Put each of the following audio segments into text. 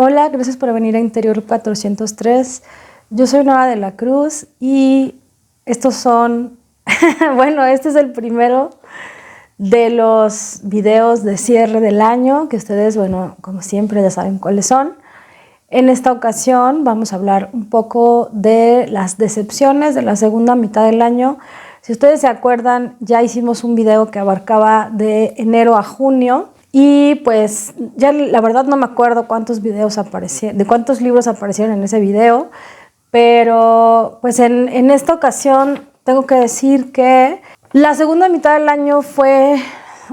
Hola, gracias por venir a Interior 403. Yo soy Nora de la Cruz y estos son, bueno, este es el primero de los videos de cierre del año, que ustedes, bueno, como siempre ya saben cuáles son. En esta ocasión vamos a hablar un poco de las decepciones de la segunda mitad del año. Si ustedes se acuerdan, ya hicimos un video que abarcaba de enero a junio. Y pues ya la verdad no me acuerdo cuántos videos aparecieron, de cuántos libros aparecieron en ese video, pero pues en esta ocasión tengo que decir que la segunda mitad del año fue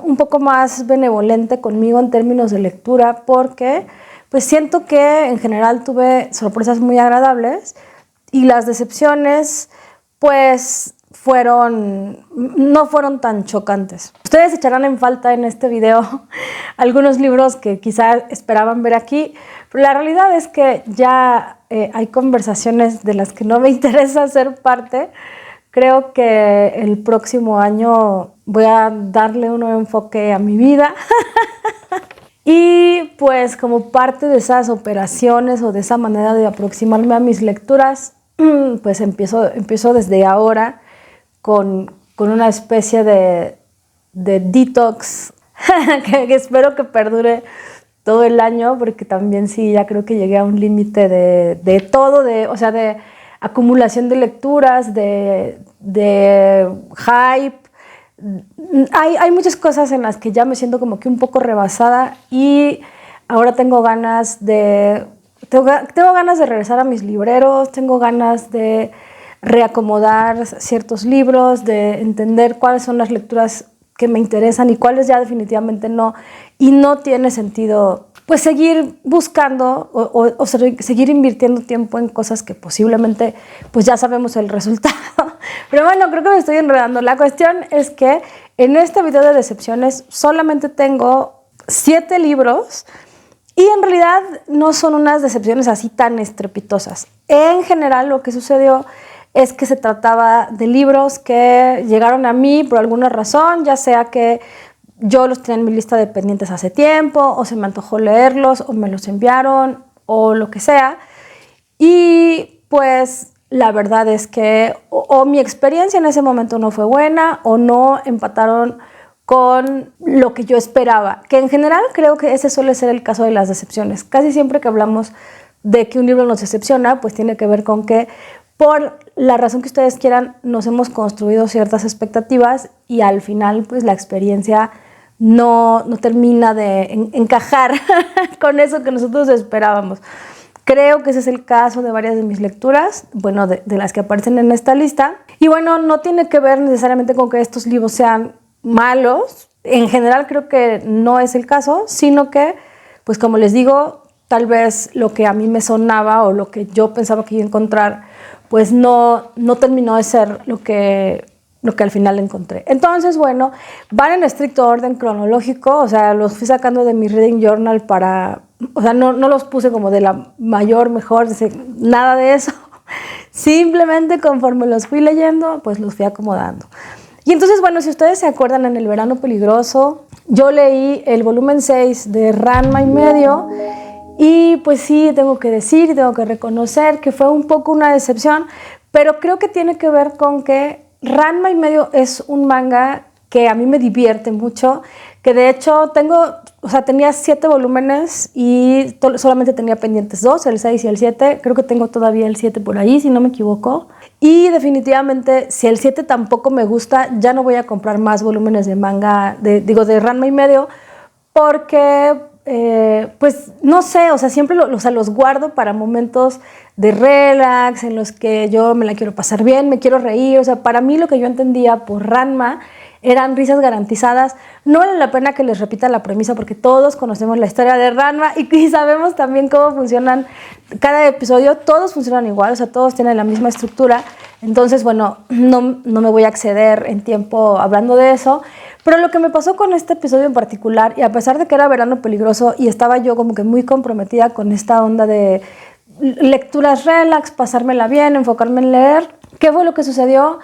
un poco más benevolente conmigo en términos de lectura, porque pues siento que en general tuve sorpresas muy agradables y las decepciones pues no fueron tan chocantes. Ustedes echarán en falta en este video algunos libros que quizá esperaban ver aquí, pero la realidad es que ya hay conversaciones de las que no me interesa ser parte. Creo que el próximo año voy a darle un nuevo enfoque a mi vida. Y pues como parte de esas operaciones o de esa manera de aproximarme a mis lecturas, pues empiezo desde ahora con una especie de detox que espero que perdure todo el año, porque también sí, ya creo que llegué a un límite de todo, o sea, de acumulación de lecturas, de hype. Hay muchas cosas en las que ya me siento como que un poco rebasada y ahora tengo ganas de regresar a mis libreros, tengo ganas de reacomodar ciertos libros, de entender cuáles son las lecturas que me interesan y cuáles ya definitivamente no. Y no tiene sentido pues seguir buscando o seguir invirtiendo tiempo en cosas que posiblemente pues ya sabemos el resultado. Pero bueno, creo que me estoy enredando. La cuestión es que en este video de decepciones solamente tengo 7 libros y en realidad no son unas decepciones así tan estrepitosas. En general lo que sucedió es que se trataba de libros que llegaron a mí por alguna razón, ya sea que yo los tenía en mi lista de pendientes hace tiempo, o se me antojó leerlos, o me los enviaron, o lo que sea. Y pues la verdad es que o mi experiencia en ese momento no fue buena, o no empataron con lo que yo esperaba. Que en general creo que ese suele ser el caso de las decepciones. Casi siempre que hablamos de que un libro nos decepciona, pues tiene que ver con que por la razón que ustedes quieran, nos hemos construido ciertas expectativas y al final pues la experiencia no termina de encajar con eso que nosotros esperábamos. Creo que ese es el caso de varias de mis lecturas, bueno, de las que aparecen en esta lista. Y bueno, no tiene que ver necesariamente con que estos libros sean malos. En general creo que no es el caso, sino que, pues como les digo, tal vez lo que a mí me sonaba o lo que yo pensaba que iba a encontrar pues no terminó de ser lo que al final encontré. Entonces, bueno, van en estricto orden cronológico, o sea, los fui sacando de mi reading journal o sea, no los puse como de la mayor, mejor, nada de eso. Simplemente conforme los fui leyendo, pues los fui acomodando. Y entonces, bueno, si ustedes se acuerdan, en el verano peligroso, yo leí el volumen 6 de Ranma y medio. Y pues sí, tengo que decir y tengo que reconocer que fue un poco una decepción, pero creo que tiene que ver con que Ranma y medio es un manga que a mí me divierte mucho, que de hecho tenía 7 volúmenes y solamente tenía pendientes 2, el 6 y el 7, creo que tengo todavía el 7 por ahí, si no me equivoco. Y definitivamente, si el 7 tampoco me gusta, ya no voy a comprar más volúmenes de manga, de Ranma y medio, porque pues no sé, o sea, siempre los guardo para momentos de relax, en los que yo me la quiero pasar bien, me quiero reír. O sea, para mí lo que yo entendía por Ranma eran risas garantizadas. No vale la pena que les repita la premisa porque todos conocemos la historia de Ranma y sabemos también cómo funcionan cada episodio. Todos funcionan igual, o sea, todos tienen la misma estructura. Entonces, bueno, no me voy a exceder en tiempo hablando de eso. Pero lo que me pasó con este episodio en particular, y a pesar de que era verano peligroso y estaba yo como que muy comprometida con esta onda de lecturas relax, pasármela bien, enfocarme en leer, ¿qué fue lo que sucedió?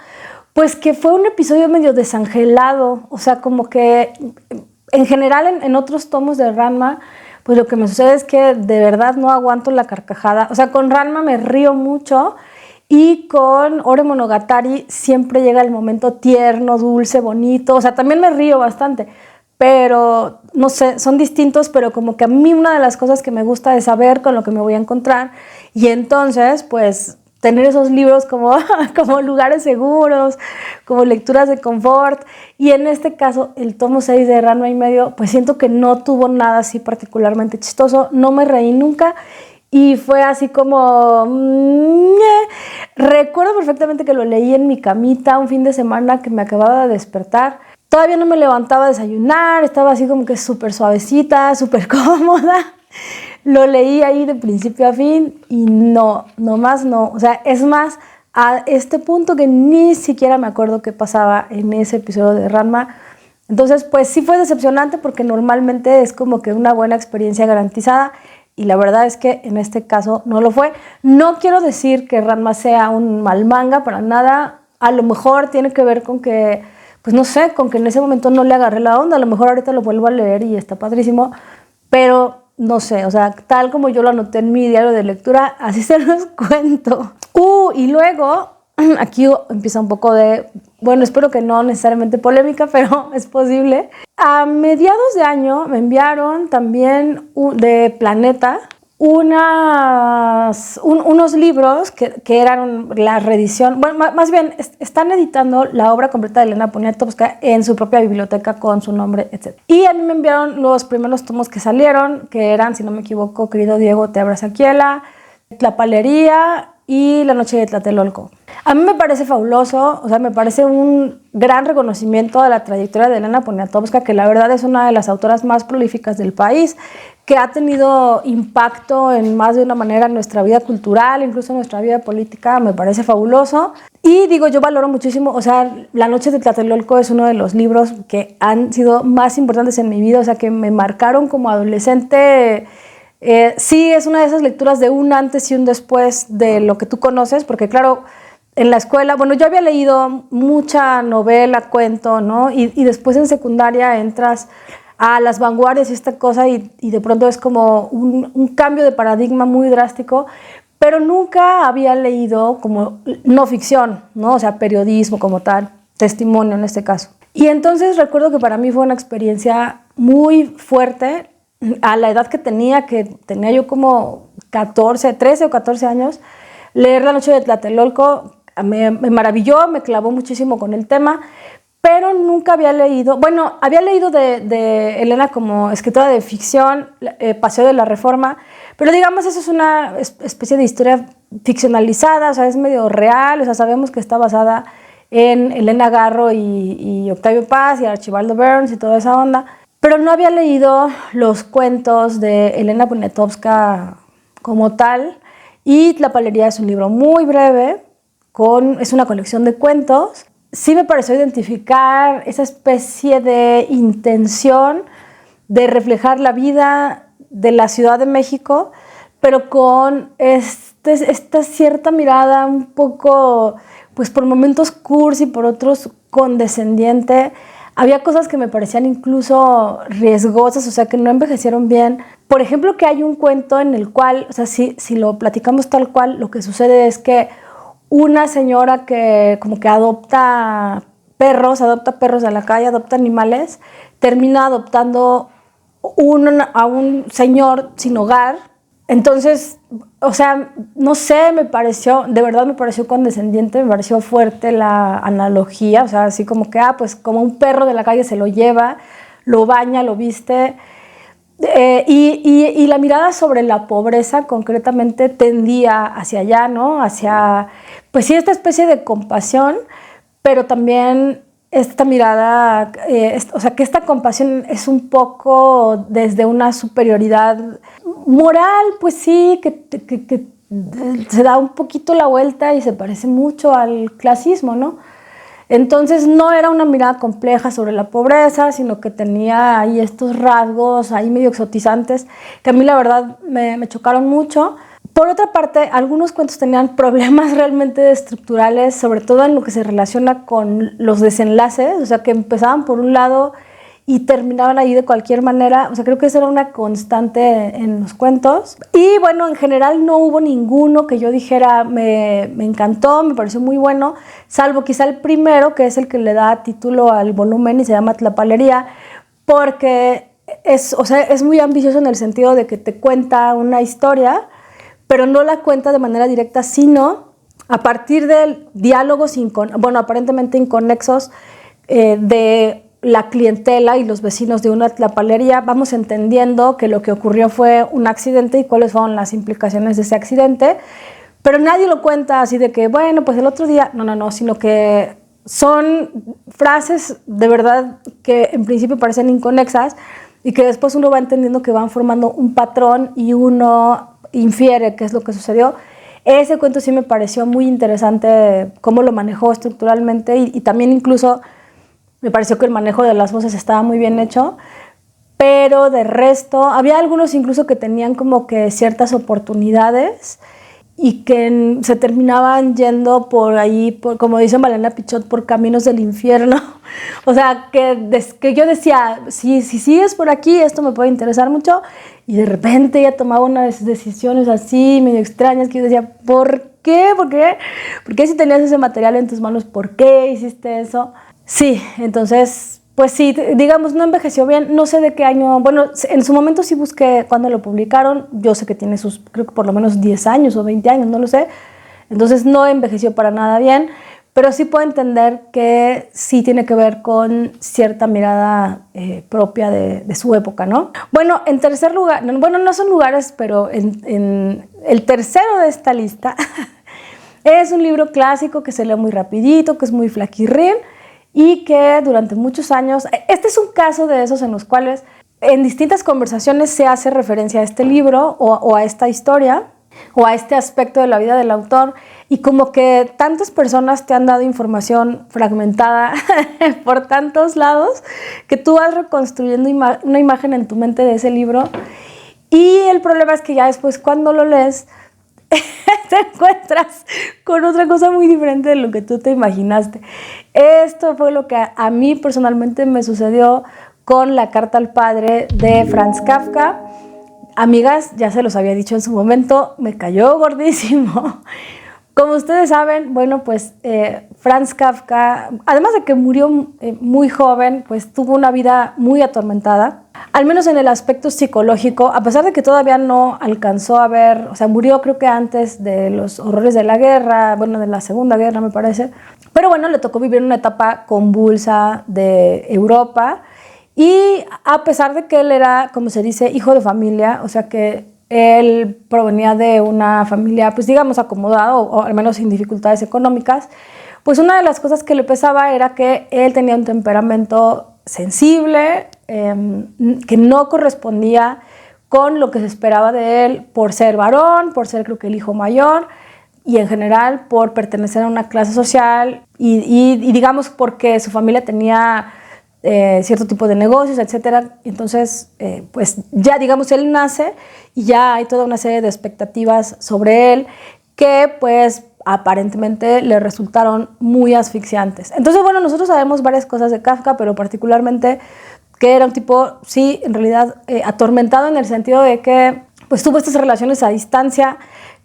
Pues que fue un episodio medio desangelado, o sea, como que en general en otros tomos de Ranma, pues lo que me sucede es que de verdad no aguanto la carcajada. O sea, con Ranma me río mucho y con Ore Monogatari siempre llega el momento tierno, dulce, bonito. O sea, también me río bastante, pero no sé, son distintos, pero como que a mí una de las cosas que me gusta es saber con lo que me voy a encontrar y entonces, pues, tener esos libros como, como lugares seguros, como lecturas de confort. Y en este caso, el tomo 6 de Ranma y medio, pues siento que no tuvo nada así particularmente chistoso, no me reí nunca y fue así como... Recuerdo perfectamente que lo leí en mi camita un fin de semana que me acababa de despertar. Todavía no me levantaba a desayunar, estaba así como que súper suavecita, súper cómoda. Lo leí ahí de principio a fin y no más no. O sea, es más, a este punto que ni siquiera me acuerdo qué pasaba en ese episodio de Ranma. Entonces, pues sí fue decepcionante porque normalmente es como que una buena experiencia garantizada y la verdad es que en este caso no lo fue. No quiero decir que Ranma sea un mal manga, para nada. A lo mejor tiene que ver con que, pues no sé, con que en ese momento no le agarré la onda. A lo mejor ahorita lo vuelvo a leer y está padrísimo, pero no sé, o sea, tal como yo lo anoté en mi diario de lectura, así se los cuento. Y luego, aquí empieza un poco de, bueno, espero que no necesariamente polémica, pero es posible. A mediados de año me enviaron también de Planeta unos libros que eran la reedición, bueno, más bien están editando la obra completa de Elena Poniatowska en su propia biblioteca con su nombre, etc. Y a mí me enviaron los primeros tomos que salieron, que eran, si no me equivoco, Querido Diego, te abraza Kiela, Tlapalería y La noche de Tlatelolco. A mí me parece fabuloso, o sea, me parece un gran reconocimiento a la trayectoria de Elena Poniatowska, que la verdad es una de las autoras más prolíficas del país, que ha tenido impacto en más de una manera en nuestra vida cultural, incluso en nuestra vida política. Me parece fabuloso. Y digo, yo valoro muchísimo, o sea, La noche de Tlatelolco es uno de los libros que han sido más importantes en mi vida, o sea, que me marcaron como adolescente. Sí, es una de esas lecturas de un antes y un después de lo que tú conoces, porque claro, en la escuela, bueno, yo había leído mucha novela, cuento, ¿no? Y después en secundaria entras a las vanguardias y esta cosa y de pronto es como un cambio de paradigma muy drástico, pero nunca había leído como no ficción, ¿no? O sea, periodismo como tal, testimonio en este caso. Y entonces recuerdo que para mí fue una experiencia muy fuerte a la edad que tenía yo como 13 o 14 años, leer La noche de Tlatelolco me maravilló, me clavó muchísimo con el tema, pero nunca había leído, bueno, había leído de Elena como escritora de ficción, Paseo de la Reforma, pero digamos eso es una especie de historia ficcionalizada, o sea, es medio real, o sea, sabemos que está basada en Elena Garro y Octavio Paz y Archibaldo Burns y toda esa onda, pero no había leído los cuentos de Elena Poniatowska como tal, y Tlapalería es un libro muy breve, es una colección de cuentos. Sí me pareció identificar esa especie de intención de reflejar la vida de la Ciudad de México, pero con esta cierta mirada un poco, pues por momentos cursi, por otros condescendiente. Había cosas que me parecían incluso riesgosas, o sea, que no envejecieron bien. Por ejemplo, que hay un cuento en el cual, o sea, si lo platicamos tal cual, lo que sucede es que una señora que como que adopta perros de la calle, adopta animales, termina adoptando a un señor sin hogar. Entonces, o sea, no sé, de verdad me pareció condescendiente, me pareció fuerte la analogía, o sea, así como que, pues como un perro de la calle se lo lleva, lo baña, lo viste. Y la mirada sobre la pobreza concretamente tendía hacia allá, ¿no? Hacia, pues sí, esta especie de compasión, pero también esta mirada, o sea, que esta compasión es un poco desde una superioridad moral, pues sí, que se da un poquito la vuelta y se parece mucho al clasismo, ¿no? Entonces no era una mirada compleja sobre la pobreza, sino que tenía ahí estos rasgos ahí medio exotizantes que a mí la verdad me chocaron mucho. Por otra parte, algunos cuentos tenían problemas realmente estructurales, sobre todo en lo que se relaciona con los desenlaces, o sea que empezaban por un lado y terminaban ahí de cualquier manera. O sea, creo que esa era una constante en los cuentos. Y bueno, en general no hubo ninguno que yo dijera me encantó, me pareció muy bueno, salvo quizá el primero, que es el que le da título al volumen y se llama Tlapalería, porque o sea, es muy ambicioso en el sentido de que te cuenta una historia, pero no la cuenta de manera directa, sino a partir de diálogos, bueno, aparentemente inconexos, de la clientela y los vecinos de una tlapalería, vamos entendiendo que lo que ocurrió fue un accidente y cuáles fueron las implicaciones de ese accidente, pero nadie lo cuenta así de que, bueno, pues el otro día, no, sino que son frases de verdad que en principio parecen inconexas y que después uno va entendiendo que van formando un patrón y uno infiere qué es lo que sucedió. Ese cuento sí me pareció muy interesante cómo lo manejó estructuralmente y también incluso me pareció que el manejo de las voces estaba muy bien hecho, pero de resto, había algunos incluso que tenían como que ciertas oportunidades y que se terminaban yendo por ahí, como dice Malena Pichot, por caminos del infierno. O sea, que yo decía, si sigues por aquí, esto me puede interesar mucho, y de repente ella tomaba unas decisiones así, medio extrañas, que yo decía, ¿por qué? ¿Por qué si tenías ese material en tus manos, por qué hiciste eso? Sí, entonces, pues sí, digamos, no envejeció bien, no sé de qué año, bueno, en su momento sí busqué cuando lo publicaron, yo sé que tiene creo que por lo menos 10 años o 20 años, no lo sé, entonces no envejeció para nada bien, pero sí puedo entender que sí tiene que ver con cierta mirada propia de su época, ¿no? Bueno, en tercer lugar, bueno, no son lugares, pero en el tercero de esta lista es un libro clásico que se lee muy rapidito, que es muy flaquirrín, y que durante muchos años, este es un caso de esos en los cuales en distintas conversaciones se hace referencia a este libro o a esta historia o a este aspecto de la vida del autor, y como que tantas personas te han dado información fragmentada por tantos lados que tú vas reconstruyendo una imagen en tu mente de ese libro, y el problema es que ya después cuando lo lees te encuentras con otra cosa muy diferente de lo que tú te imaginaste. Esto fue lo que a mí personalmente me sucedió con La carta al padre de Franz Kafka. Amigas, ya se los había dicho en su momento, me cayó gordísimo. Como ustedes saben, bueno, pues Franz Kafka, además de que murió muy joven, pues tuvo una vida muy atormentada, al menos en el aspecto psicológico, a pesar de que todavía no alcanzó a ver, o sea, murió creo que antes de los horrores de la guerra, bueno, de la Segunda Guerra me parece, pero bueno, le tocó vivir una etapa convulsa de Europa, y a pesar de que él era, como se dice, hijo de familia, o sea que él provenía de una familia, pues digamos, acomodada o al menos sin dificultades económicas, pues una de las cosas que le pesaba era que él tenía un temperamento sensible, que no correspondía con lo que se esperaba de él por ser varón, por ser creo que el hijo mayor y en general por pertenecer a una clase social y digamos porque su familia tenía cierto tipo de negocios, etcétera. Entonces, pues ya digamos él nace y ya hay toda una serie de expectativas sobre él que pues aparentemente le resultaron muy asfixiantes. Entonces, bueno, nosotros sabemos varias cosas de Kafka, pero particularmente que era un tipo, sí, en realidad atormentado en el sentido de que pues tuvo estas relaciones a distancia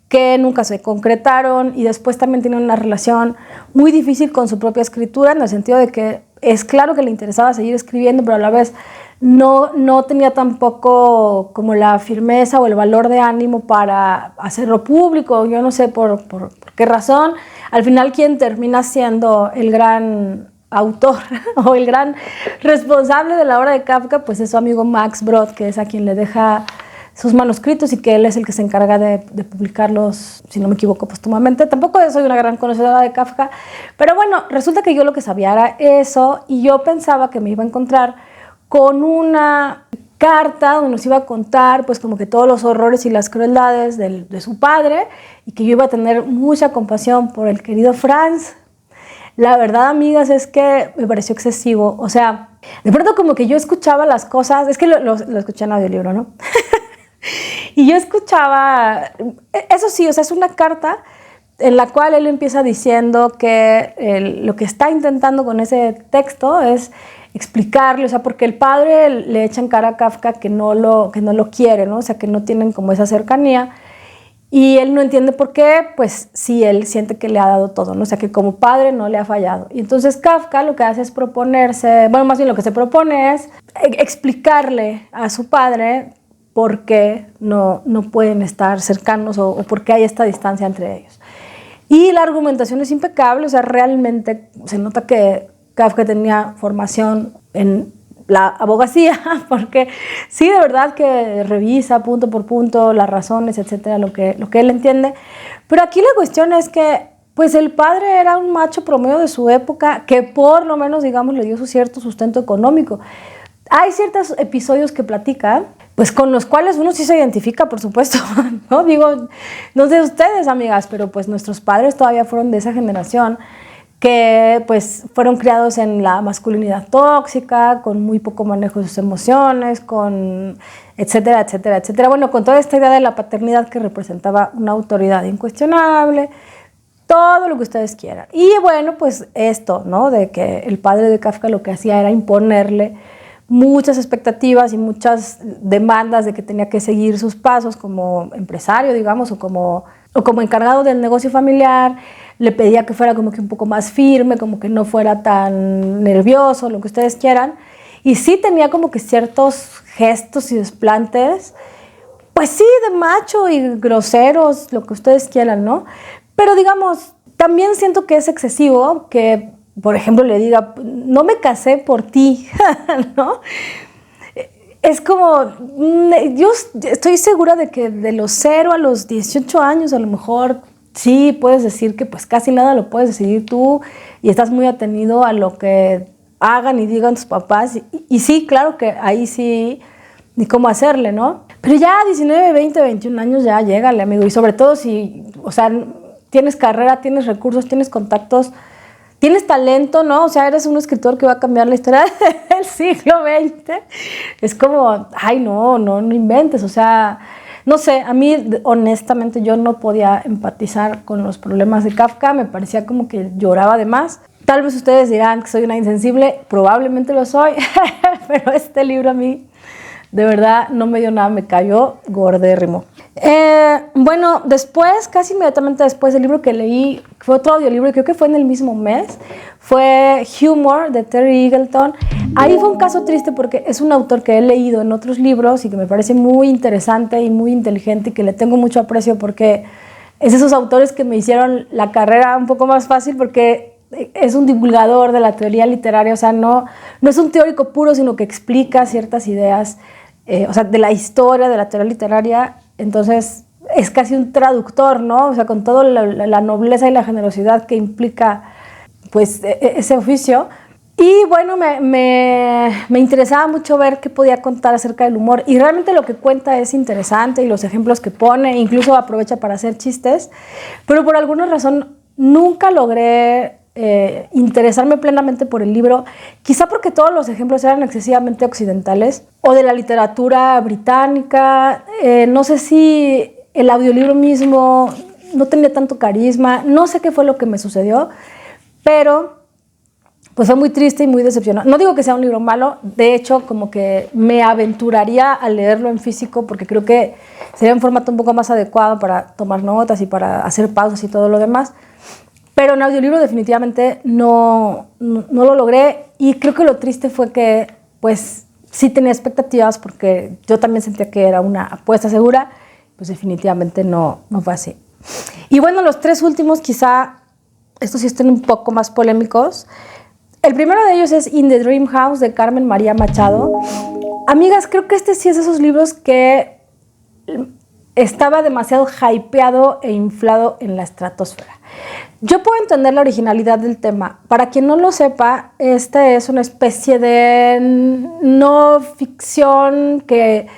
que nunca se concretaron, y después también tiene una relación muy difícil con su propia escritura, en el sentido de que es claro que le interesaba seguir escribiendo, pero a la vez no tenía tampoco como la firmeza o el valor de ánimo para hacerlo público. Yo no sé por qué razón. Al final quien termina siendo el gran autor o el gran responsable de la obra de Kafka, pues es su amigo Max Brod, que es a quien le deja sus manuscritos y que él es el que se encarga de publicarlos, si no me equivoco, póstumamente. Tampoco soy una gran conocedora de Kafka, pero bueno, resulta que yo lo que sabía era eso, y yo pensaba que me iba a encontrar con una carta donde nos iba a contar pues como que todos los horrores y las crueldades de su padre, y que yo iba a tener mucha compasión por el querido Franz. La verdad, amigas, es que me pareció excesivo. O sea, de pronto como que yo escuchaba las cosas, es que lo escuché en audiolibro, ¿no? Y yo escuchaba, eso sí, o sea, es una carta, en la cual él empieza diciendo que lo que está intentando con ese texto es explicarle, o sea, porque el padre le echa en cara a Kafka que no lo quiere, ¿no? O sea, que no tienen como esa cercanía, y él no entiende por qué, pues sí, él siente que le ha dado todo, ¿no? O sea, que como padre no le ha fallado. Y entonces Kafka lo que hace es proponerse, bueno, más bien lo que se propone es explicarle a su padre por qué no pueden estar cercanos o por qué hay esta distancia entre ellos. Y la argumentación es impecable, o sea, realmente se nota que Kafka tenía formación en la abogacía, porque sí, de verdad que revisa punto por punto las razones, etcétera, lo que él entiende. Pero aquí la cuestión es que, pues, el padre era un macho promedio de su época que por lo menos, digamos, le dio su cierto sustento económico. Hay ciertos episodios que platica, pues con los cuales uno sí se identifica, por supuesto, ¿no? Digo, no sé ustedes, amigas, pero pues nuestros padres todavía fueron de esa generación que pues fueron criados en la masculinidad tóxica, con muy poco manejo de sus emociones, con etcétera, etcétera, etcétera. Bueno, con toda esta idea de la paternidad que representaba una autoridad incuestionable, todo lo que ustedes quieran. Y bueno, pues esto, ¿no? De que el padre de Kafka lo que hacía era imponerle muchas expectativas y muchas demandas de que tenía que seguir sus pasos como empresario, digamos, o como encargado del negocio familiar. Le pedía que fuera como que un poco más firme, como que no fuera tan nervioso, lo que ustedes quieran. Y sí tenía como que ciertos gestos y desplantes, pues sí, de macho y groseros, lo que ustedes quieran, ¿no? Pero digamos, también siento que es excesivo que, por ejemplo, le diga, no me casé por ti, ¿no? Es como, yo estoy segura de que de los 0 a los 18 años, a lo mejor sí puedes decir que pues casi nada lo puedes decidir tú y estás muy atenido a lo que hagan y digan tus papás. Y sí, claro que ahí sí, ni cómo hacerle, ¿no? Pero ya 19, 20, 21 años ya llégale, amigo. Y sobre todo si, o sea, tienes carrera, tienes recursos, tienes contactos, tienes talento, ¿no? O sea, eres un escritor que va a cambiar la historia del siglo XX. Es como, ay, no inventes. O sea, no sé, a mí honestamente yo no podía empatizar con los problemas de Kafka. Me parecía como que lloraba de más. Tal vez ustedes dirán que soy una insensible, probablemente lo soy, pero este libro a mí de verdad no me dio nada, me cayó gordérrimo. Bueno, después, casi inmediatamente después del libro que leí, fue otro audiolibro, creo que fue en el mismo mes, fue Humor de Terry Eagleton. Ahí fue un caso triste porque es un autor que he leído en otros libros y que me parece muy interesante y muy inteligente y que le tengo mucho aprecio porque es esos autores que me hicieron la carrera un poco más fácil porque es un divulgador de la teoría literaria, o sea, no es un teórico puro, sino que explica ciertas ideas, o sea, de la historia, de la teoría literaria. Entonces es casi un traductor, ¿no? O sea, con toda la nobleza y la generosidad que implica pues ese oficio. Y bueno, me interesaba mucho ver qué podía contar acerca del humor, y realmente lo que cuenta es interesante y los ejemplos que pone, incluso aprovecha para hacer chistes, pero por alguna razón nunca logré interesarme plenamente por el libro, quizá porque todos los ejemplos eran excesivamente occidentales o de la literatura británica. No sé si el audiolibro mismo no tenía tanto carisma, no sé qué fue lo que me sucedió, pero pues fue muy triste y muy decepcionante. No digo que sea un libro malo, de hecho como que me aventuraría a leerlo en físico porque creo que sería un formato un poco más adecuado para tomar notas y para hacer pausas y todo lo demás. Pero en audiolibro definitivamente no lo logré, y creo que lo triste fue que pues sí tenía expectativas porque yo también sentía que era una apuesta segura, pues definitivamente no fue así. Y bueno, los tres últimos quizá estos sí estén un poco más polémicos. El primero de ellos es In the Dream House de Carmen María Machado. Amigas, creo que este sí es de esos libros que estaba demasiado hypeado e inflado en la estratosfera. Yo puedo entender la originalidad del tema. Para quien no lo sepa, esta es una especie de no ficción que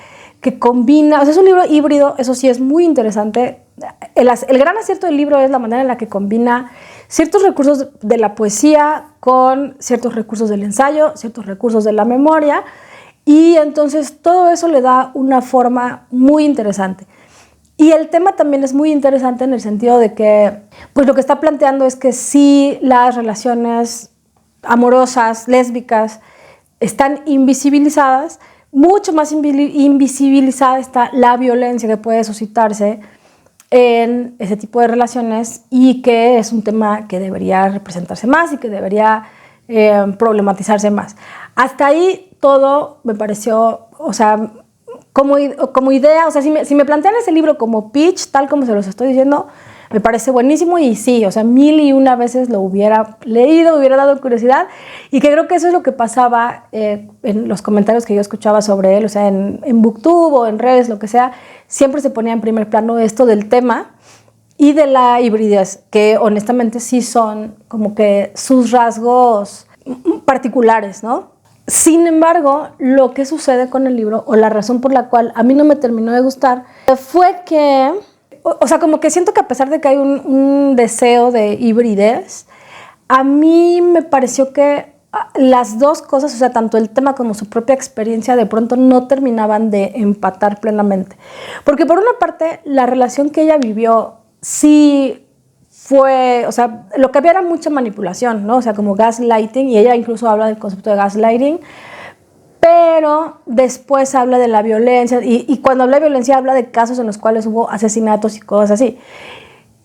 combina, o sea, es un libro híbrido, eso sí es muy interesante. El gran acierto del libro es la manera en la que combina ciertos recursos de la poesía con ciertos recursos del ensayo, ciertos recursos de la memoria, y entonces todo eso le da una forma muy interesante. Y el tema también es muy interesante en el sentido de que, pues lo que está planteando es que sí las relaciones amorosas, lésbicas, están invisibilizadas, mucho más invisibilizada está la violencia que puede suscitarse en ese tipo de relaciones y que es un tema que debería representarse más y que debería problematizarse más. Hasta ahí todo me pareció, o sea, como idea, o sea, si me plantean ese libro como pitch, tal como se los estoy diciendo, me parece buenísimo y sí, o sea, 1001 veces lo hubiera leído, hubiera dado curiosidad y que creo que eso es lo que pasaba en los comentarios que yo escuchaba sobre él, o sea, en Booktube o en redes, lo que sea, siempre se ponía en primer plano esto del tema y de la hibridez, que honestamente sí son como que sus rasgos particulares, ¿no? Sin embargo, lo que sucede con el libro, o la razón por la cual a mí no me terminó de gustar, fue que, o sea, como que siento que a pesar de que hay un deseo de hibridez, a mí me pareció que las dos cosas, o sea, tanto el tema como su propia experiencia, de pronto no terminaban de empatar plenamente. Porque por una parte, la relación que ella vivió sí fue, o sea, lo que había era mucha manipulación, ¿no? O sea, como gaslighting, y ella incluso habla del concepto de gaslighting, pero después habla de la violencia, y cuando habla de violencia habla de casos en los cuales hubo asesinatos y cosas así.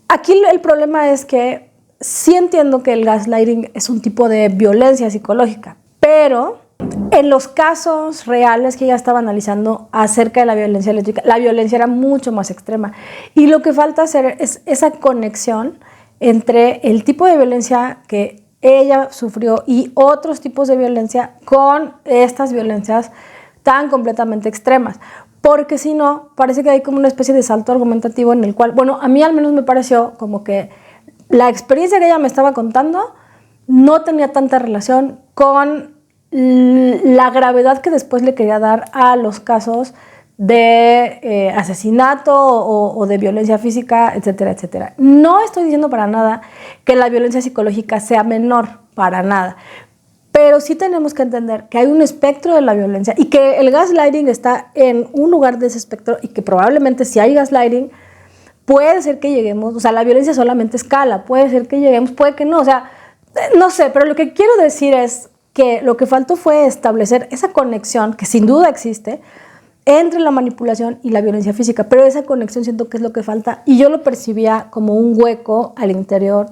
Aquí el problema es que sí entiendo que el gaslighting es un tipo de violencia psicológica, pero en los casos reales que ella estaba analizando acerca de la violencia lésbica, la violencia era mucho más extrema. Y lo que falta hacer es esa conexión entre el tipo de violencia que ella sufrió y otros tipos de violencia con estas violencias tan completamente extremas. Porque si no, parece que hay como una especie de salto argumentativo en el cual, bueno, a mí al menos me pareció como que la experiencia que ella me estaba contando no tenía tanta relación con la gravedad que después le quería dar a los casos de asesinato o de violencia física, etcétera, etcétera. No estoy diciendo para nada que la violencia psicológica sea menor, para nada. Pero sí tenemos que entender que hay un espectro de la violencia y que el gaslighting está en un lugar de ese espectro y que probablemente si hay gaslighting puede ser que lleguemos, o sea, la violencia solamente escala, puede ser que lleguemos, puede que no, o sea, no sé, pero lo que quiero decir es que lo que faltó fue establecer esa conexión, que sin duda existe, entre la manipulación y la violencia física, pero esa conexión siento que es lo que falta y yo lo percibía como un hueco al interior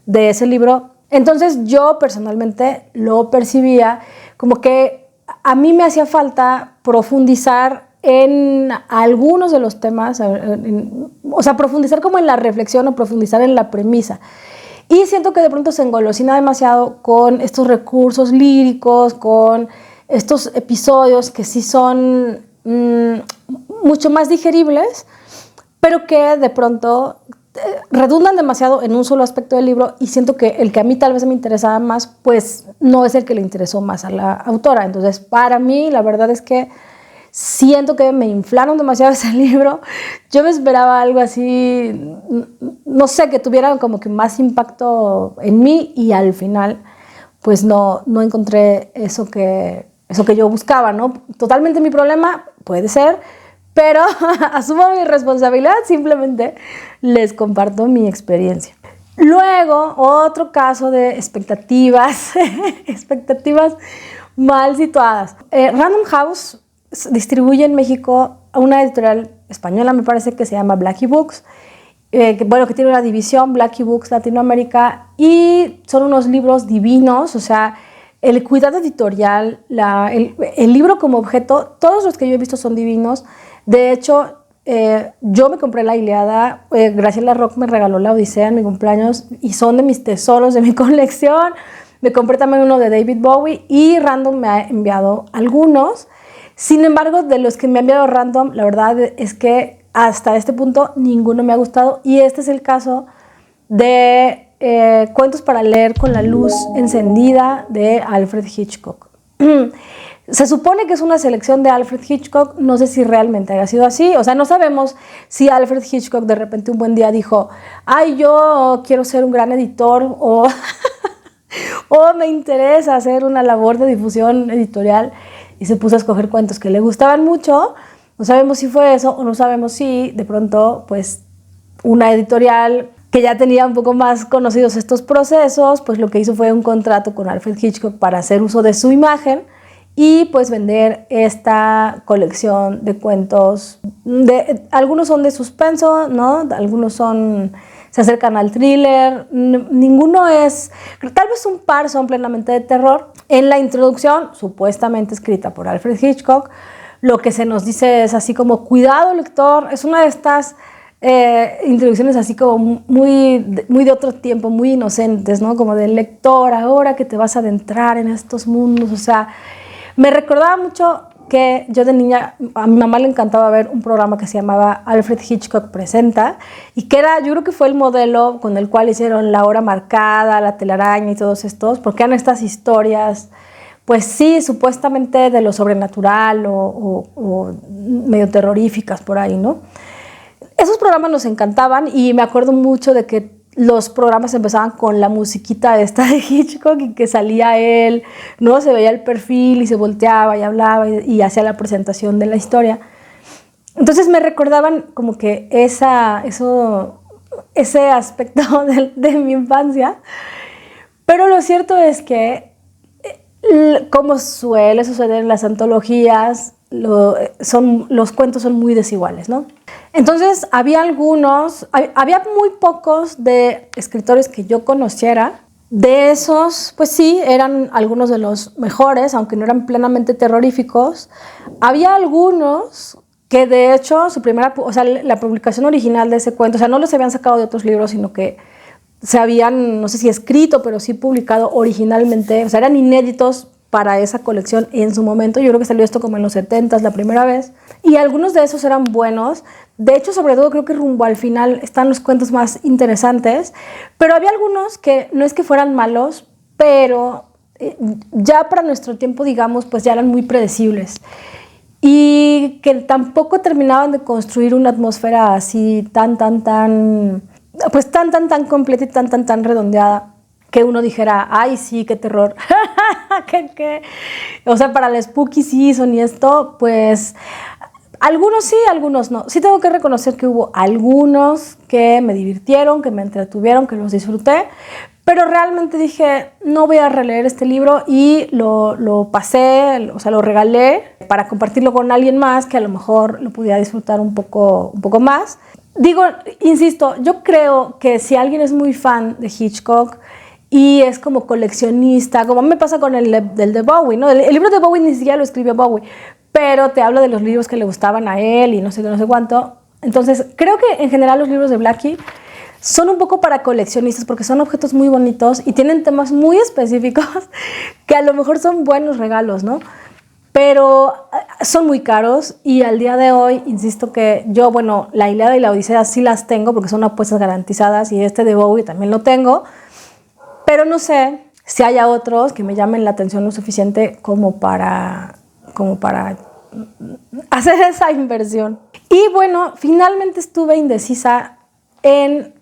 de ese libro. Entonces yo personalmente lo percibía como que a mí me hacía falta profundizar en algunos de los temas, o sea, profundizar como en la reflexión o profundizar en la premisa. Y siento que de pronto se engolosina demasiado con estos recursos líricos, con estos episodios que sí son mucho más digeribles, pero que de pronto redundan demasiado en un solo aspecto del libro y siento que el que a mí tal vez me interesaba más, pues no es el que le interesó más a la autora. Entonces, para mí, la verdad es que siento que me inflaron demasiado ese libro. Yo me esperaba algo así, no sé, que tuviera como que más impacto en mí y al final, pues no encontré eso que yo buscaba, ¿no? Totalmente mi problema, puede ser, pero asumo mi responsabilidad, simplemente les comparto mi experiencia. Luego, otro caso de expectativas, expectativas mal situadas. Random House distribuye en México a una editorial española, me parece que se llama Blackie Books, que tiene una división, Blackie Books Latinoamérica, y son unos libros divinos, o sea, el cuidado editorial, el libro como objeto, todos los que yo he visto son divinos. De hecho, yo me compré la Ilíada, Graciela Rock me regaló la Odisea en mi cumpleaños y son de mis tesoros de mi colección. Me compré también uno de David Bowie y Random me ha enviado algunos. Sin embargo, de los que me ha enviado Random, la verdad es que hasta este punto ninguno me ha gustado y este es el caso de Cuentos para leer con la luz encendida de Alfred Hitchcock. Se supone que es una selección de Alfred Hitchcock, no sé si realmente haya sido así, o sea, no sabemos si Alfred Hitchcock de repente un buen día dijo, ay, yo quiero ser un gran editor o me interesa hacer una labor de difusión editorial y se puso a escoger cuentos que le gustaban mucho No sabemos si fue eso o no sabemos si de pronto pues una editorial que ya tenía un poco más conocidos estos procesos, pues lo que hizo fue un contrato con Alfred Hitchcock para hacer uso de su imagen y pues vender esta colección de cuentos. Algunos son de suspenso, ¿no? Algunos se acercan al thriller, ninguno es, tal vez un par son plenamente de terror. En la introducción, supuestamente escrita por Alfred Hitchcock, lo que se nos dice es así como, cuidado lector, es una de estas introducciones así como muy de otro tiempo, muy inocentes, ¿no? Como del lector, ahora que te vas a adentrar en estos mundos, o sea, me recordaba mucho que yo de niña, a mi mamá le encantaba ver un programa que se llamaba Alfred Hitchcock Presenta, y que era, yo creo que fue el modelo con el cual hicieron La Hora Marcada, La Telaraña y todos estos, porque eran estas historias, pues sí, supuestamente de lo sobrenatural o medio terroríficas por ahí, ¿no? Esos programas nos encantaban y me acuerdo mucho de que los programas empezaban con la musiquita esta de Hitchcock y que salía él, ¿no? Se veía el perfil y se volteaba y hablaba y hacía la presentación de la historia. Entonces me recordaban como que ese aspecto de mi infancia, pero lo cierto es que, como suele suceder en las antologías, los cuentos son muy desiguales, ¿no? Entonces había muy pocos de escritores que yo conociera. De esos, pues sí, eran algunos de los mejores, aunque no eran plenamente terroríficos. Había algunos que de hecho la publicación original de ese cuento, o sea, no los habían sacado de otros libros, sino que se habían, no sé si escrito, pero sí publicado originalmente, o sea, eran inéditos para esa colección en su momento. Yo creo que salió esto como en los 70s la primera vez, y algunos de esos eran buenos. De hecho, sobre todo creo que rumbo al final están los cuentos más interesantes, pero había algunos que no es que fueran malos, pero ya para nuestro tiempo, digamos, pues ya eran muy predecibles y que tampoco terminaban de construir una atmósfera así tan completa y tan redondeada que uno dijera, ay, sí, qué terror. O sea, para la Spooky Season y esto, pues algunos sí, algunos no. Sí tengo que reconocer que hubo algunos que me divirtieron, que me entretuvieron, que los disfruté, pero realmente dije, no voy a releer este libro, y lo pasé, o sea, lo regalé para compartirlo con alguien más que a lo mejor lo pudiera disfrutar un poco más. Digo, insisto, yo creo que si alguien es muy fan de Hitchcock y es como coleccionista, como me pasa con el de Bowie, ¿no? El libro de Bowie ni siquiera lo escribió Bowie, pero te habla de los libros que le gustaban a él y no sé cuánto. Entonces, creo que en general los libros de Blackie son un poco para coleccionistas porque son objetos muy bonitos y tienen temas muy específicos que a lo mejor son buenos regalos, ¿no? Pero son muy caros y al día de hoy, insisto que yo, bueno, la Ilíada y la Odisea sí las tengo porque son apuestas garantizadas, y este de Bowie también lo tengo, pero no sé si haya otros que me llamen la atención lo suficiente como para hacer esa inversión. Y bueno, finalmente estuve indecisa en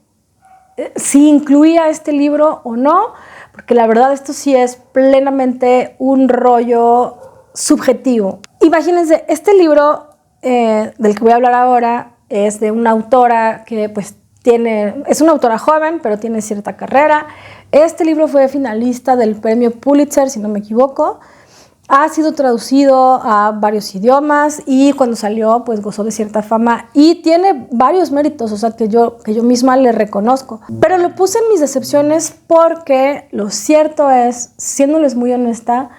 si incluía este libro o no, porque la verdad esto sí es plenamente un rollo subjetivo. Imagínense, este libro del que voy a hablar ahora es de una autora que pues es una autora joven, pero tiene cierta carrera. Este libro fue finalista del premio Pulitzer, si no me equivoco. Ha sido traducido a varios idiomas y cuando salió pues gozó de cierta fama y tiene varios méritos, o sea, que yo misma le reconozco. Pero lo puse en mis decepciones porque lo cierto es, siéndoles muy honesta,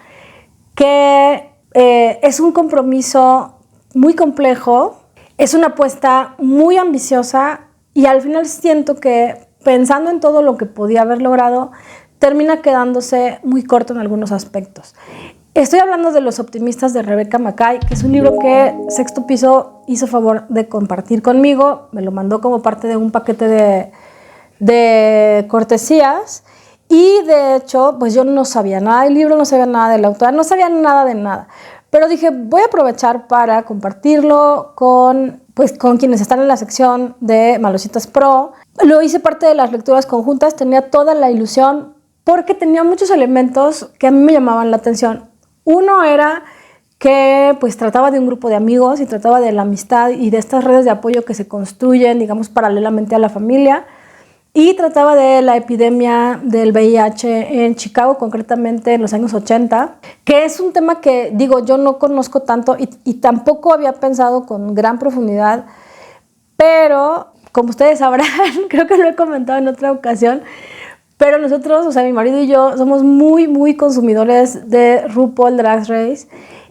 que es un compromiso muy complejo, es una apuesta muy ambiciosa, y al final siento que, pensando en todo lo que podía haber logrado, termina quedándose muy corto en algunos aspectos. Estoy hablando de Los optimistas de Rebecca Makkai, que es un libro que Sexto Piso hizo favor de compartir conmigo. Me lo mandó como parte de un paquete de cortesías. Y de hecho, pues yo no sabía nada del libro, no sabía nada de la autora, no sabía nada de nada. Pero dije, voy a aprovechar para compartirlo con quienes están en la sección de Malositas Pro. Lo hice parte de las lecturas conjuntas, tenía toda la ilusión porque tenía muchos elementos que a mí me llamaban la atención. Uno era que pues trataba de un grupo de amigos y trataba de la amistad y de estas redes de apoyo que se construyen, digamos, paralelamente a la familia. Y trataba de la epidemia del VIH en Chicago, concretamente en los años 80, que es un tema que, digo, yo no conozco tanto y tampoco había pensado con gran profundidad, pero como ustedes sabrán, creo que lo he comentado en otra ocasión, pero nosotros, o sea, mi marido y yo somos muy, muy consumidores de RuPaul Drag Race.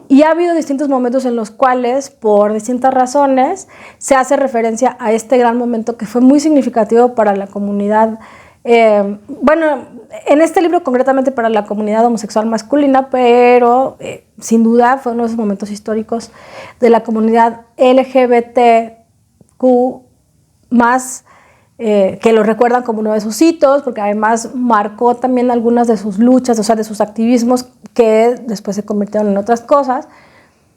Y ha habido distintos momentos en los cuales, por distintas razones, se hace referencia a este gran momento que fue muy significativo para la comunidad, bueno, en este libro concretamente para la comunidad homosexual masculina, pero sin duda fue uno de esos momentos históricos de la comunidad LGBTQ+, que lo recuerdan como uno de sus hitos, porque además marcó también algunas de sus luchas, o sea, de sus activismos que después se convirtieron en otras cosas.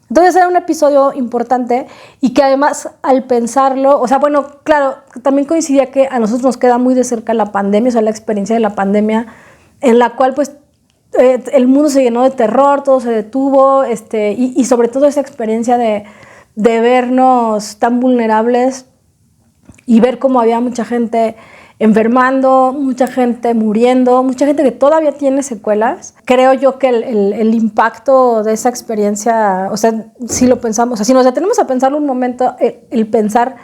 Entonces era un episodio importante y que además al pensarlo, o sea, bueno, claro, también coincidía que a nosotros nos queda muy de cerca la pandemia, o sea, la experiencia de la pandemia, en la cual pues el mundo se llenó de terror, todo se detuvo, y sobre todo esa experiencia de vernos tan vulnerables y ver cómo había mucha gente enfermando, mucha gente muriendo, mucha gente que todavía tiene secuelas. Creo yo que el impacto de esa experiencia, o sea, si lo pensamos, o sea, si nos detenemos a pensarlo un momento, el pensar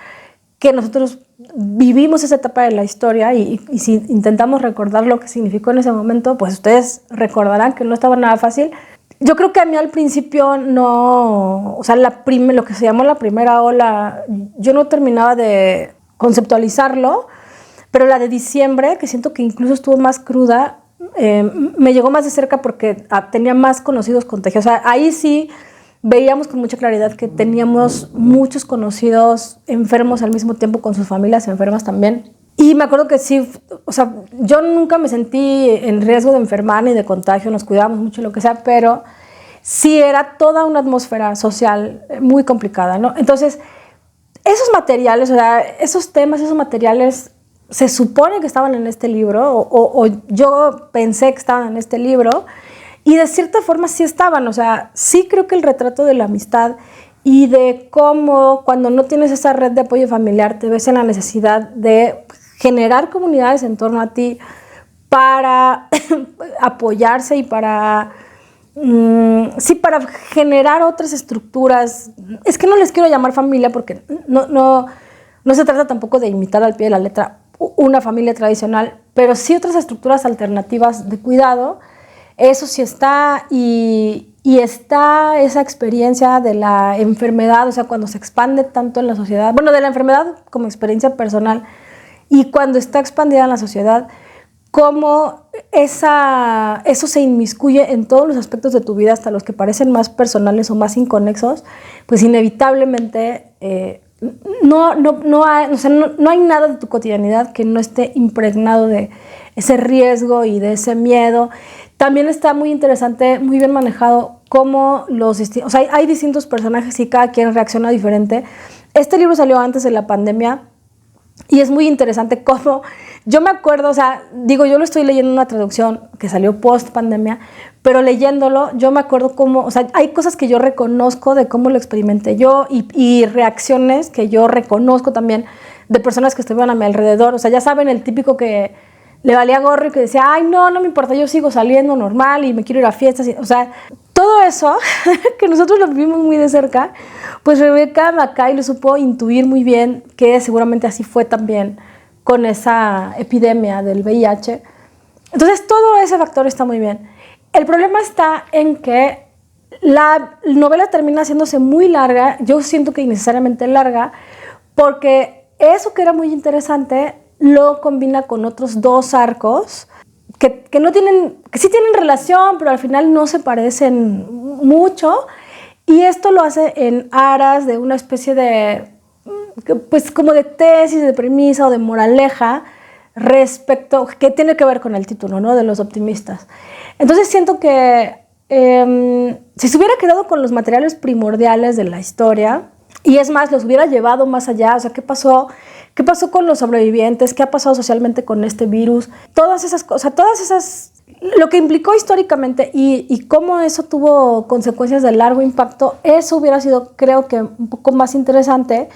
que nosotros vivimos esa etapa de la historia y si intentamos recordar lo que significó en ese momento, pues ustedes recordarán que no estaba nada fácil. Yo creo que a mí al principio no, o sea, lo que se llamó la primera ola, yo no terminaba de conceptualizarlo, pero la de diciembre, que siento que incluso estuvo más cruda, me llegó más de cerca porque tenía más conocidos contagios. O sea, ahí sí veíamos con mucha claridad que teníamos muchos conocidos enfermos al mismo tiempo con sus familias enfermas también. Y me acuerdo que sí, o sea, yo nunca me sentí en riesgo de enfermar ni de contagio, nos cuidábamos mucho, lo que sea, pero sí era toda una atmósfera social muy complicada, ¿no? Entonces, esos materiales, o sea, esos temas, esos materiales, se supone que estaban en este libro, o yo pensé que estaban en este libro, y de cierta forma sí estaban, o sea, sí creo que el retrato de la amistad y de cómo cuando no tienes esa red de apoyo familiar te ves en la necesidad de generar comunidades en torno a ti para apoyarse y para... sí, para generar otras estructuras. Es que no les quiero llamar familia porque no se trata tampoco de imitar al pie de la letra una familia tradicional, pero sí otras estructuras alternativas de cuidado. Eso sí está, y está esa experiencia de la enfermedad, o sea, cuando se expande tanto en la sociedad, bueno, de la enfermedad como experiencia personal, y cuando está expandida en la sociedad, cómo eso se inmiscuye en todos los aspectos de tu vida, hasta los que parecen más personales o más inconexos, pues inevitablemente no hay nada de tu cotidianidad que no esté impregnado de ese riesgo y de ese miedo. También está muy interesante, muy bien manejado cómo o sea, hay distintos personajes y cada quien reacciona diferente. Este libro salió antes de la pandemia. Y es muy interesante cómo, yo me acuerdo, o sea, digo, yo lo estoy leyendo en una traducción que salió post pandemia, pero leyéndolo, yo me acuerdo cómo, o sea, hay cosas que yo reconozco de cómo lo experimenté yo y reacciones que yo reconozco también de personas que estuvieron a mi alrededor. O sea, ya saben, el típico que le valía gorro y que decía, ay, no me importa, yo sigo saliendo normal y me quiero ir a fiestas. O sea, todo eso, que nosotros lo vivimos muy de cerca, pues Rebeca Mackay lo supo intuir muy bien, que seguramente así fue también con esa epidemia del VIH. Entonces, todo ese factor está muy bien. El problema está en que la novela termina haciéndose muy larga, yo siento que innecesariamente larga, porque eso que era muy interesante lo combina con otros dos arcos que no tienen, que sí tienen relación, pero al final no se parecen mucho, y esto lo hace en aras de una especie de, pues como de tesis, de premisa o de moraleja respecto, que tiene que ver con el título, ¿no? De los optimistas. Entonces siento que si se hubiera quedado con los materiales primordiales de la historia, y es más, los hubiera llevado más allá, o sea, ¿qué qué pasó con los sobrevivientes, qué ha pasado socialmente con este virus, todas esas cosas, lo que implicó históricamente y cómo eso tuvo consecuencias de largo impacto, eso hubiera sido, creo que, un poco más interesante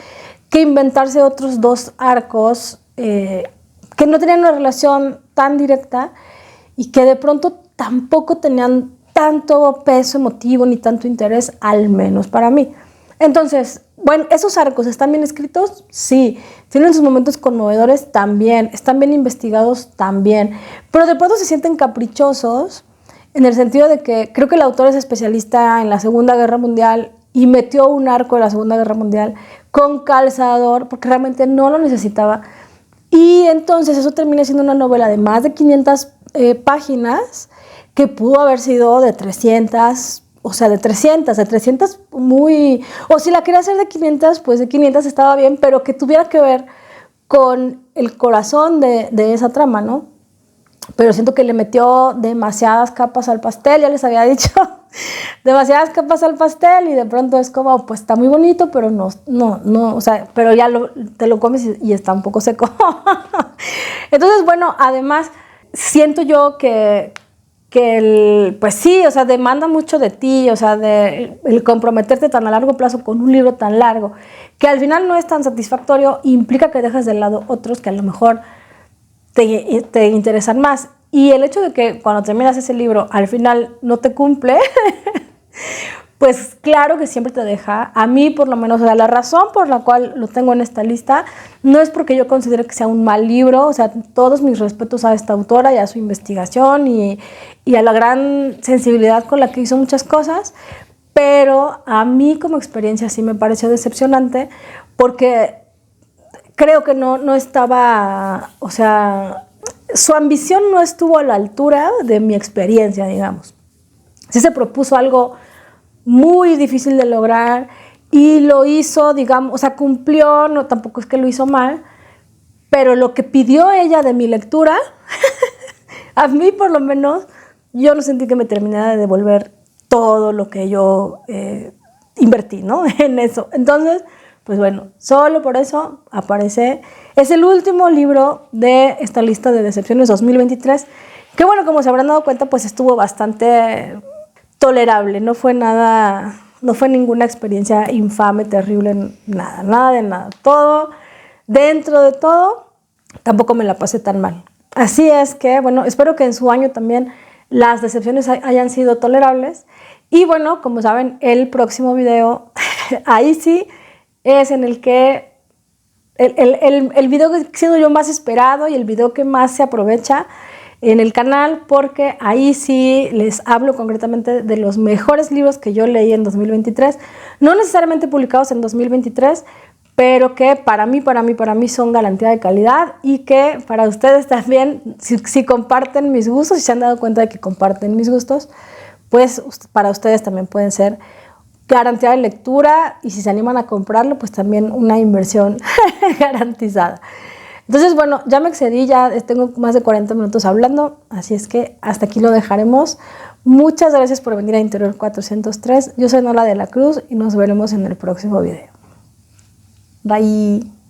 que inventarse otros 2 arcos que no tenían una relación tan directa y que de pronto tampoco tenían tanto peso emotivo ni tanto interés, al menos para mí. Entonces, bueno, ¿esos arcos están bien escritos? Sí. ¿Tienen sus momentos conmovedores? También. ¿Están bien investigados? También. Pero de pronto se sienten caprichosos en el sentido de que creo que el autor es especialista en la Segunda Guerra Mundial y metió un arco de la Segunda Guerra Mundial con calzador porque realmente no lo necesitaba. Y entonces eso termina siendo una novela de más de 500 páginas que pudo haber sido de 300, o sea, de 300 muy... O si la quería hacer de 500, pues de 500 estaba bien, pero que tuviera que ver con el corazón de esa trama, ¿no? Pero siento que le metió demasiadas capas al pastel, ya les había dicho, demasiadas capas al pastel y de pronto es como, pues está muy bonito, pero no, o sea, pero ya te lo comes y está un poco seco. Entonces, bueno, además, siento yo que pues sí, o sea, demanda mucho de ti, o sea, el comprometerte tan a largo plazo con un libro tan largo, que al final no es tan satisfactorio, implica que dejas de lado otros que a lo mejor te interesan más. Y el hecho de que cuando terminas ese libro al final no te cumple, pues claro que siempre te deja, a mí por lo menos, o sea, la razón por la cual lo tengo en esta lista no es porque yo considere que sea un mal libro, o sea, todos mis respetos a esta autora y a su investigación y a la gran sensibilidad con la que hizo muchas cosas, pero a mí como experiencia sí me pareció decepcionante porque creo que no estaba, o sea, su ambición no estuvo a la altura de mi experiencia, digamos. Sí se propuso algo muy difícil de lograr y lo hizo, digamos, o sea, cumplió, no, tampoco es que lo hizo mal, pero lo que pidió ella de mi lectura, a mí por lo menos, yo no sentí que me terminara de devolver todo lo que yo invertí, ¿no? En eso. Entonces, pues bueno, solo por eso aparece. Es el último libro de esta lista de decepciones 2023, que bueno, como se habrán dado cuenta, pues estuvo bastante tolerable, no fue ninguna experiencia infame, terrible, nada de nada. Todo, dentro de todo, tampoco me la pasé tan mal. Así es que, bueno, espero que en su año también las decepciones hayan sido tolerables. Y bueno, como saben, el próximo video, ahí sí, es en el que el video que ha sido yo más esperado y el video que más se aprovecha en el canal, porque ahí sí les hablo concretamente de los mejores libros que yo leí en 2023, no necesariamente publicados en 2023, pero que para mí son garantía de calidad y que para ustedes también, si comparten mis gustos, si se han dado cuenta de que comparten mis gustos, pues para ustedes también pueden ser garantía de lectura y si se animan a comprarlo, pues también una inversión garantizada. Entonces, bueno, ya me excedí, ya tengo más de 40 minutos hablando, así es que hasta aquí lo dejaremos. Muchas gracias por venir a Interior 403. Yo soy Nola de la Cruz y nos veremos en el próximo video. Bye.